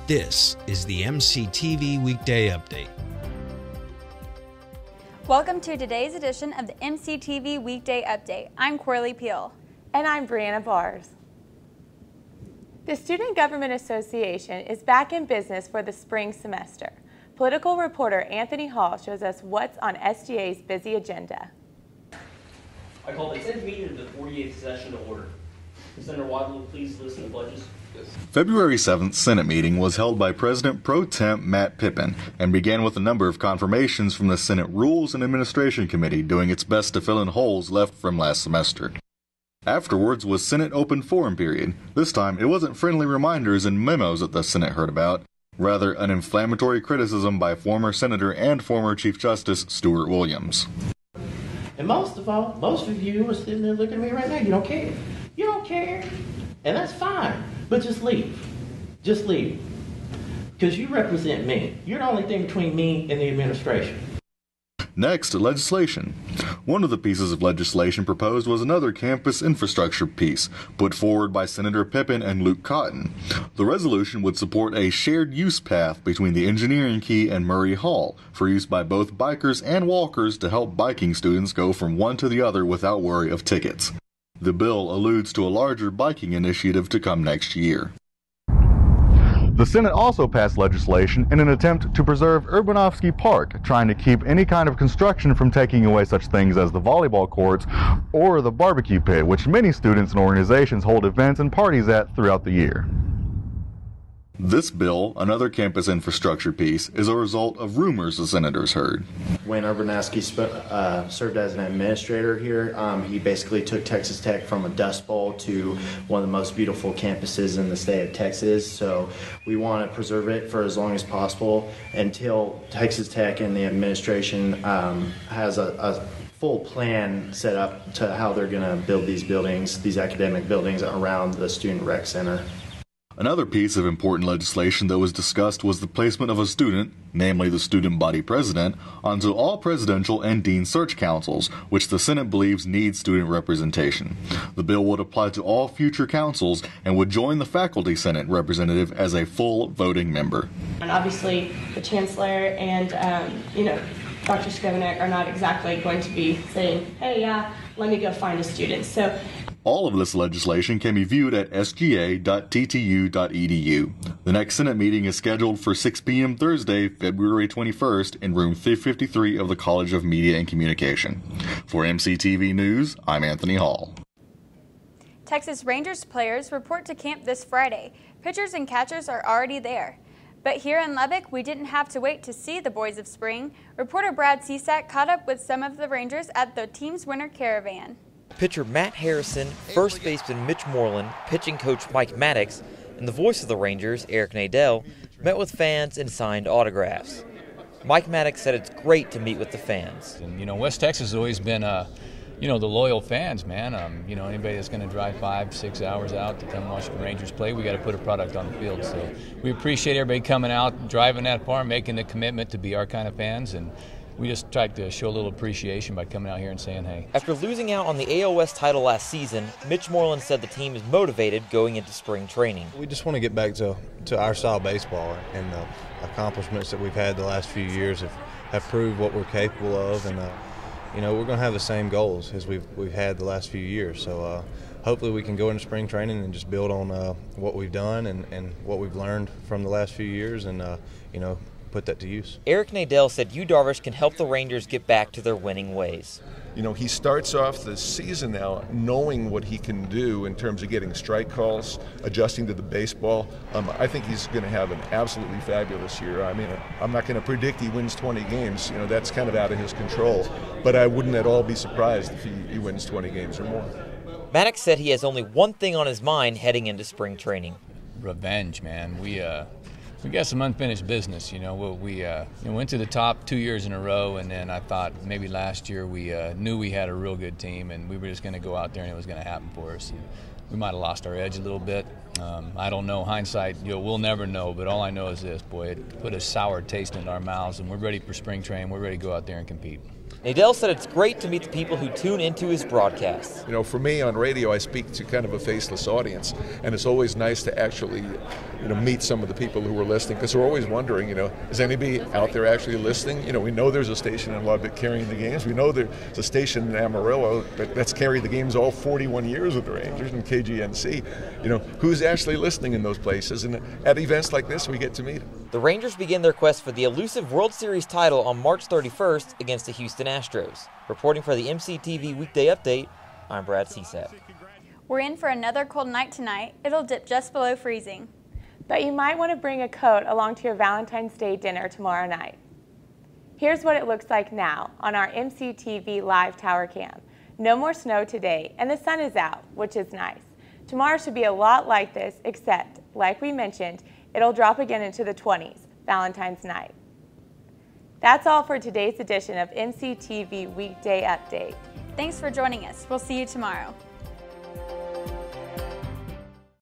This is the MCTV Weekday Update. Welcome to today's edition of the MCTV Weekday Update. I'm Corley. And I'm Breanna. The Student Government Association is back in business for the spring semester. Political reporter Anthony Hall shows us what's on SGA's busy agenda. I call the 10th meeting of the 48th session to order. Senator Wadlow, please listen to pledges. February 7th Senate meeting was held by President Pro Tem Matt Pippin and began with a number of confirmations from the Senate Rules and Administration Committee doing its best to fill in holes left from last semester. Afterwards was Senate open forum period. This time it wasn't friendly reminders and memos that the Senate heard about, rather an inflammatory criticism by former Senator and former Chief Justice Stuart Williams. And most of all, most of you are sitting there looking at me right now, you don't care. You don't care. And that's fine. But just leave. Just leave. Because you represent me. You're the only thing between me and the administration. Next, legislation. One of the pieces of legislation proposed was another campus infrastructure piece, put forward by Senator Pippin and Luke Cotton. The resolution would support a shared use path between the Engineering Key and Murray Hall for use by both bikers and walkers to help biking students go from one to the other without worry of tickets. The bill alludes to a larger biking initiative to come next year. The Senate also passed legislation in an attempt to preserve Urbanovsky Park, trying to keep any kind of construction from taking away such things as the volleyball courts or the barbecue pit, which many students and organizations hold events and parties at throughout the year. This bill, another campus infrastructure piece, is a result of rumors the senators heard. When Urbanovsky served as an administrator here, he basically took Texas Tech from a dust bowl to one of the most beautiful campuses in the state of Texas. So we want to preserve it for as long as possible until Texas Tech and the administration has a full plan set up to how they're going to build these buildings, these academic buildings around the Student Rec Center. Another piece of important legislation that was discussed was the placement of a student, namely the student body president, onto all presidential and dean search councils, which the Senate believes need student representation. The bill would apply to all future councils and would join the faculty senate representative as a full voting member. And obviously the chancellor and Dr. Skovanec are not exactly going to be saying, hey, let me go find a student. So all of this legislation can be viewed at sga.ttu.edu. The next Senate meeting is scheduled for 6 p.m. Thursday, February 21st in room 353 of the College of Media and Communication. For MCTV News, I'm Anthony Hall. Texas Rangers players report to camp this Friday. Pitchers and catchers are already there. But here in Lubbock, we didn't have to wait to see the boys of spring. Reporter Brad Cesak caught up with some of the Rangers at the team's winter caravan. Pitcher Matt Harrison, first baseman Mitch Moreland, pitching coach Mike Maddox, and the voice of the Rangers, Eric Nadell, met with fans and signed autographs. Mike Maddox said it's great to meet with the fans. And, West Texas has always been, the loyal fans, man. Anybody that's going to drive 5-6 hours out to come watch the Rangers play, we got to put a product on the field. So we appreciate everybody coming out, driving that far, making the commitment to be our kind of fans, and we just tried to show a little appreciation by coming out here and saying hey. After losing out on the AL West title last season, Mitch Moreland said the team is motivated going into spring training. We just want to get back to our style of baseball, and the accomplishments that we've had the last few years have proved what we're capable of, and we're going to have the same goals as we've had the last few years. So hopefully we can go into spring training and just build on what we've done and what we've learned from the last few years, and put that to use. Eric Nadell said Yu Darvish can help the Rangers get back to their winning ways. He starts off the season now knowing what he can do in terms of getting strike calls, adjusting to the baseball. I think he's going to have an absolutely fabulous year. I'm not going to predict he wins 20 games. That's kind of out of his control. But I wouldn't at all be surprised if he wins 20 games or more. Maddox said he has only one thing on his mind heading into spring training. Revenge, man. We got some unfinished business. We went to the top 2 years in a row, and then I thought maybe last year we knew we had a real good team, and we were just going to go out there and it was going to happen for us. And we might have lost our edge a little bit. I don't know. Hindsight, we'll never know. But all I know is this, boy, it put a sour taste in our mouths, and we're ready for spring training. We're ready to go out there and compete. Nadell said it's great to meet the people who tune into his broadcasts. You know, for me on radio, I speak to kind of a faceless audience, and it's always nice to actually, meet some of the people who are listening, because we're always wondering, is anybody out there actually listening? We know there's a station in Lubbock carrying the games. We know there's a station in Amarillo that's carried the games all 41 years with the Rangers and KGNC. Who's actually listening in those places? And at events like this, we get to meet them. The Rangers begin their quest for the elusive World Series title on March 31st against the Houston Astros. Reporting for the MCTV Weekday Update, I'm Brad Cesak. We're in for another cold night tonight. It'll dip just below freezing. But you might want to bring a coat along to your Valentine's Day dinner tomorrow night. Here's what it looks like now on our MCTV live tower cam. No more snow today, and the sun is out, which is nice. Tomorrow should be a lot like this, except, like we mentioned, it'll drop again into the 20s, Valentine's night. That's all for today's edition of MCTV Weekday Update. Thanks for joining us. We'll see you tomorrow.